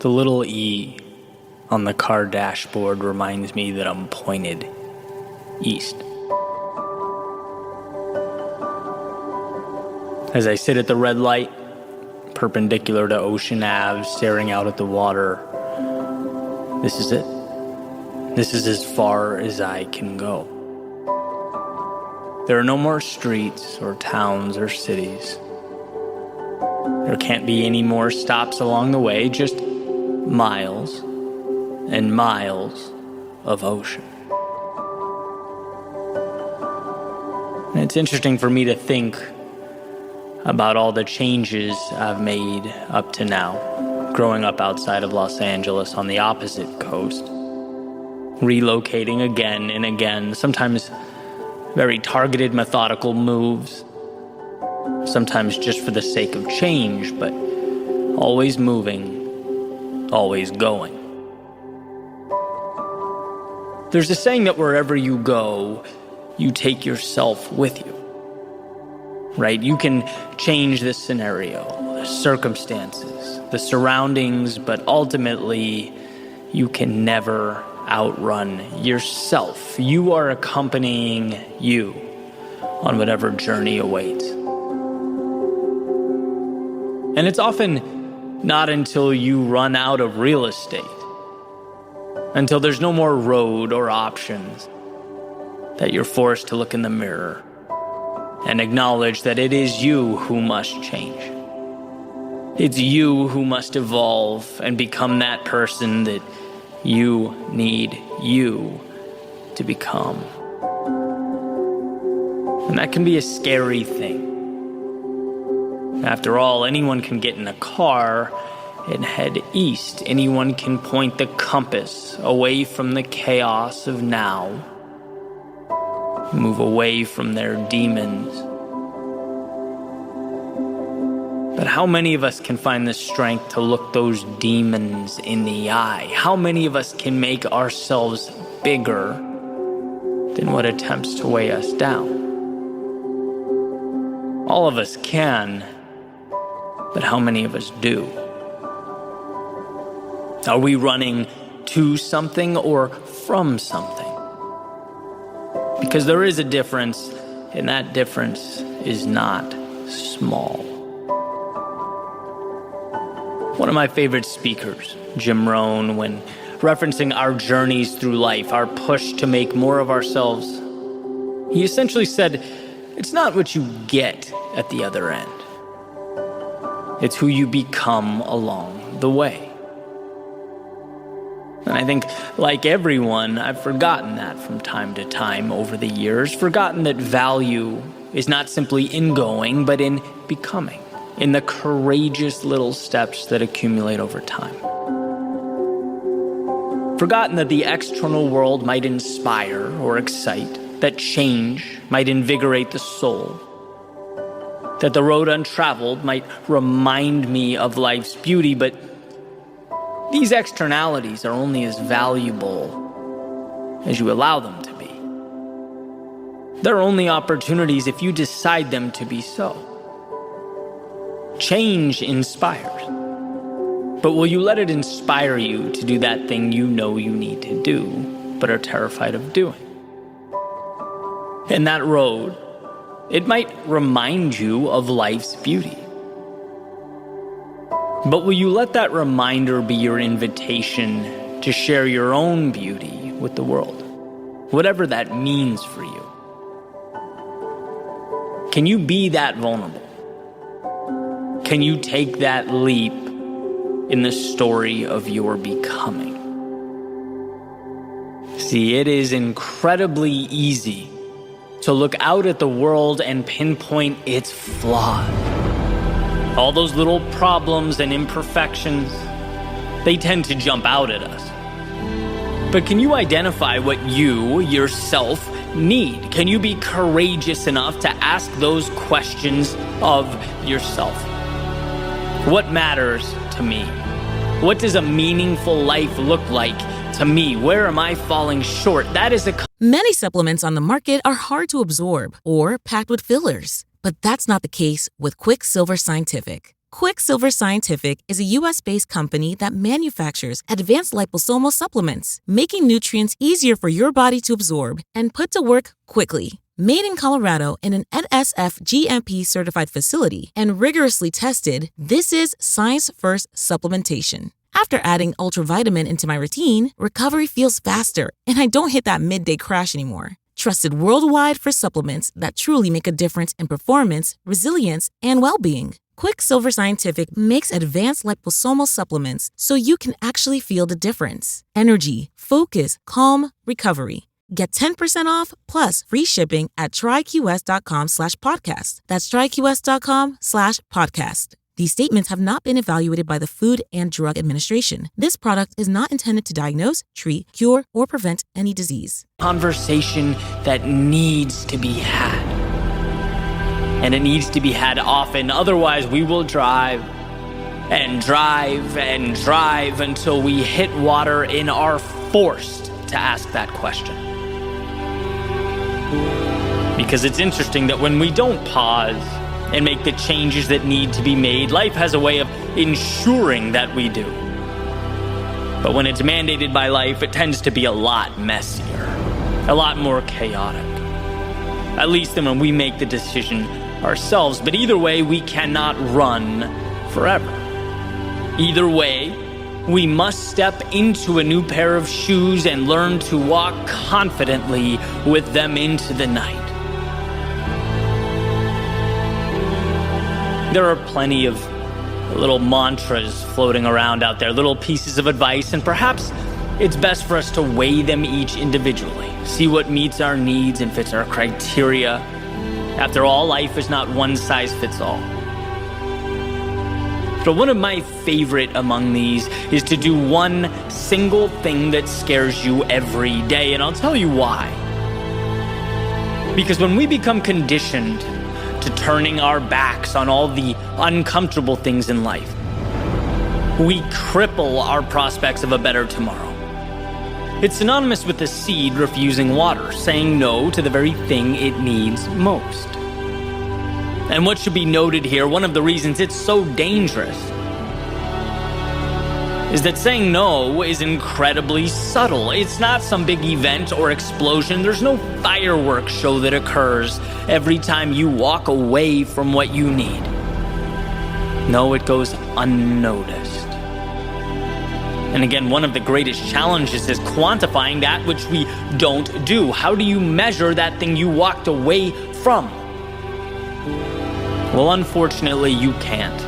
The little E on the car dashboard reminds me that I'm pointed east. As I sit at the red light, perpendicular to Ocean Ave, staring out at the water, this is it. This is as far as I can go. There are no more streets or towns or cities. There can't be any more stops along the way, just miles and miles of ocean. And it's interesting for me to think about all the changes I've made up to now, growing up outside of Los Angeles on the opposite coast, relocating again and again, sometimes very targeted, methodical moves, sometimes just for the sake of change, but always moving, always going. There's a saying that wherever you go, you take yourself with you. Right? You can change the scenario, the circumstances, the surroundings, but ultimately, you can never outrun yourself. You are accompanying you on whatever journey awaits. And it's often not until you run out of real estate, until there's no more road or options, that you're forced to look in the mirror and acknowledge that it is you who must change. It's you who must evolve and become that person that you need you to become. And that can be a scary thing. After all, anyone can get in a car and head east. Anyone can point the compass away from the chaos of now. Move away from their demons. But how many of us can find the strength to look those demons in the eye? How many of us can make ourselves bigger than what attempts to weigh us down? All of us can, but how many of us do? Are we running to something or from something? Because there is a difference, and that difference is not small. One of my favorite speakers, Jim Rohn, when referencing our journeys through life, our push to make more of ourselves, he essentially said, it's not what you get at the other end. It's who you become along the way. And I think, like everyone, I've forgotten that from time to time over the years, forgotten that value is not simply in going, but in becoming, in the courageous little steps that accumulate over time. Forgotten that the external world might inspire or excite, that change might invigorate the soul, that the road untraveled might remind me of life's beauty, but these externalities are only as valuable as you allow them to be. They're only opportunities if you decide them to be so. Change inspires. But will you let it inspire you to do that thing you know you need to do, but are terrified of doing? And that road, it might remind you of life's beauty. But will you let that reminder be your invitation to share your own beauty with the world, whatever that means for you? Can you be that vulnerable? Can you take that leap in the story of your becoming? See, it is incredibly easy to look out at the world and pinpoint its flaws. All those little problems and imperfections, they tend to jump out at us. But can you identify what you, yourself, need? Can you be courageous enough to ask those questions of yourself? What matters to me? What does a meaningful life look like to me? Where am I falling short? That is Many supplements on the market are hard to absorb or packed with fillers. But that's not the case with Quicksilver Scientific. Quicksilver Scientific is a U.S.-based company that manufactures advanced liposomal supplements, making nutrients easier for your body to absorb and put to work quickly. Made in Colorado in an NSF GMP-certified facility and rigorously tested, this is science-first supplementation. After adding ultravitamin into my routine, recovery feels faster, and I don't hit that midday crash anymore. Trusted worldwide for supplements that truly make a difference in performance, resilience, and well-being. Quicksilver Scientific makes advanced liposomal supplements so you can actually feel the difference. Energy, focus, calm, recovery. Get 10% off plus free shipping at tryqs.com/podcast. That's tryqs.com/podcast. These statements have not been evaluated by the Food and Drug Administration. This product is not intended to diagnose, treat, cure, or prevent any disease. Conversation that needs to be had. And it needs to be had often, otherwise we will drive and drive and drive until we hit water and are forced to ask that question. Because it's interesting that when we don't pause and make the changes that need to be made, life has a way of ensuring that we do. But when it's mandated by life, it tends to be a lot messier, a lot more chaotic. At least than when we make the decision ourselves. But either way, we cannot run forever. Either way, we must step into a new pair of shoes and learn to walk confidently with them into the night. There are plenty of little mantras floating around out there, little pieces of advice, and perhaps it's best for us to weigh them each individually, see what meets our needs and fits our criteria. After all, life is not one size fits all. So one of my favorite among these is to do one single thing that scares you every day, and I'll tell you why. Because when we become conditioned to turning our backs on all the uncomfortable things in life, we cripple our prospects of a better tomorrow. It's synonymous with the seed refusing water, saying no to the very thing it needs most. And what should be noted here, one of the reasons it's so dangerous, is that saying no is incredibly subtle. It's not some big event or explosion. There's no fireworks show that occurs every time you walk away from what you need. No, it goes unnoticed. And again, one of the greatest challenges is quantifying that which we don't do. How do you measure that thing you walked away from? Well, unfortunately, you can't.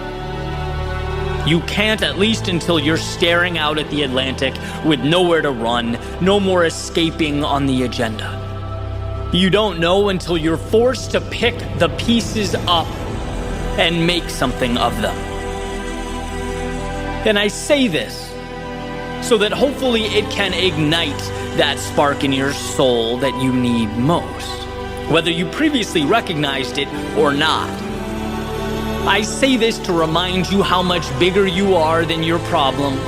You can't, at least until you're staring out at the Atlantic with nowhere to run, no more escaping on the agenda. You don't know until you're forced to pick the pieces up and make something of them. And I say this so that hopefully it can ignite that spark in your soul that you need most, whether you previously recognized it or not. I say this to remind you how much bigger you are than your problems,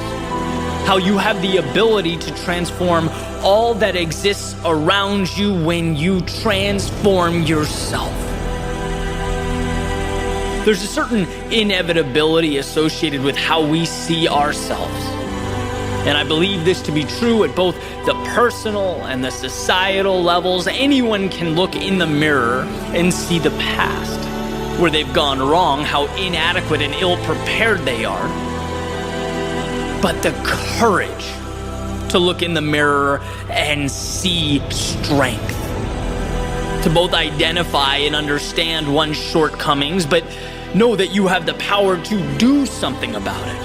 how you have the ability to transform all that exists around you when you transform yourself. There's a certain inevitability associated with how we see ourselves. And I believe this to be true at both the personal and the societal levels. Anyone can look in the mirror and see the past, where they've gone wrong, how inadequate and ill-prepared they are. But the courage to look in the mirror and see strength, to both identify and understand one's shortcomings, but know that you have the power to do something about it.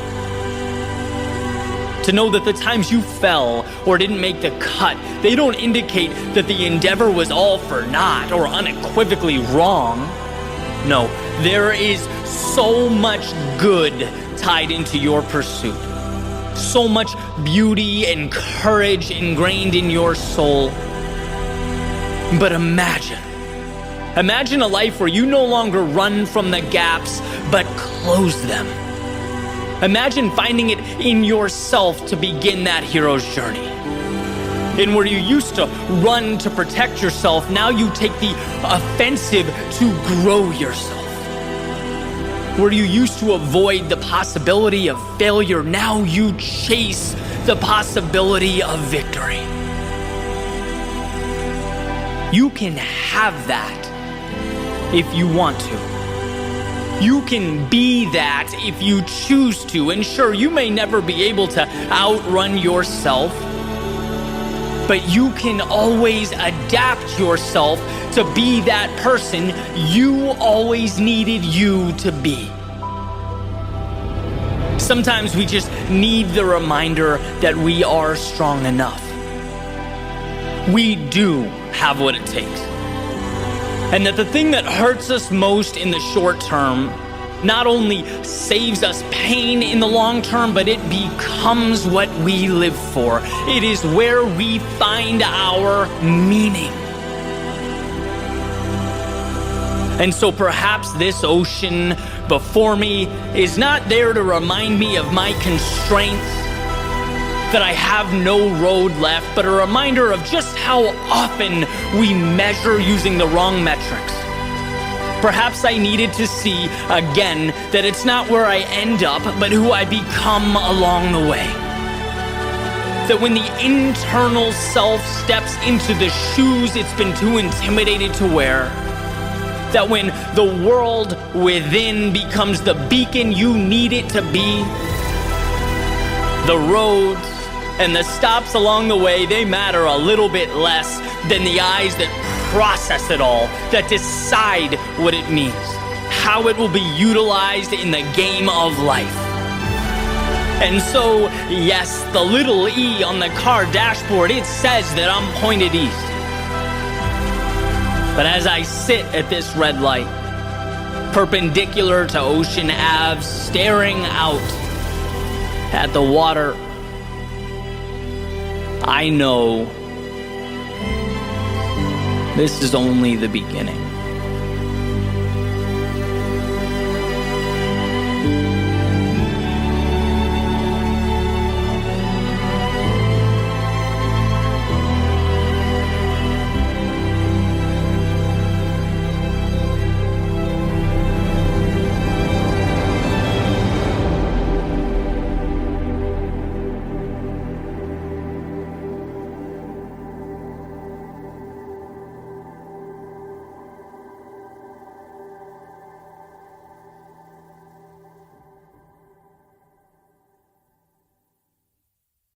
To know that the times you fell or didn't make the cut, they don't indicate that the endeavor was all for naught or unequivocally wrong. No, there is so much good tied into your pursuit. So much beauty and courage ingrained in your soul. But imagine a life where you no longer run from the gaps, but close them. Imagine finding it in yourself to begin that hero's journey. And where you used to run to protect yourself, now you take the offensive to grow yourself. Where you used to avoid the possibility of failure, now you chase the possibility of victory. You can have that if you want to. You can be that if you choose to. And sure, you may never be able to outrun yourself, but you can always adapt yourself to be that person you always needed you to be. Sometimes we just need the reminder that we are strong enough. We do have what it takes. And that the thing that hurts us most in the short term not only saves us pain in the long term, but it becomes what we live for. It is where we find our meaning. And so perhaps this ocean before me is not there to remind me of my constraints, that I have no road left, but a reminder of just how often we measure using the wrong metrics. Perhaps I needed to see again that it's not where I end up, but who I become along the way. That when the internal self steps into the shoes it's been too intimidated to wear, that when the world within becomes the beacon you need it to be, the roads and the stops along the way, they matter a little bit less than the eyes that process it all, that decide what it means, how it will be utilized in the game of life. And so, yes, the little E on the car dashboard, it says that I'm pointed east. But as I sit at this red light, perpendicular to Ocean Ave, staring out at the water, I know this is only the beginning.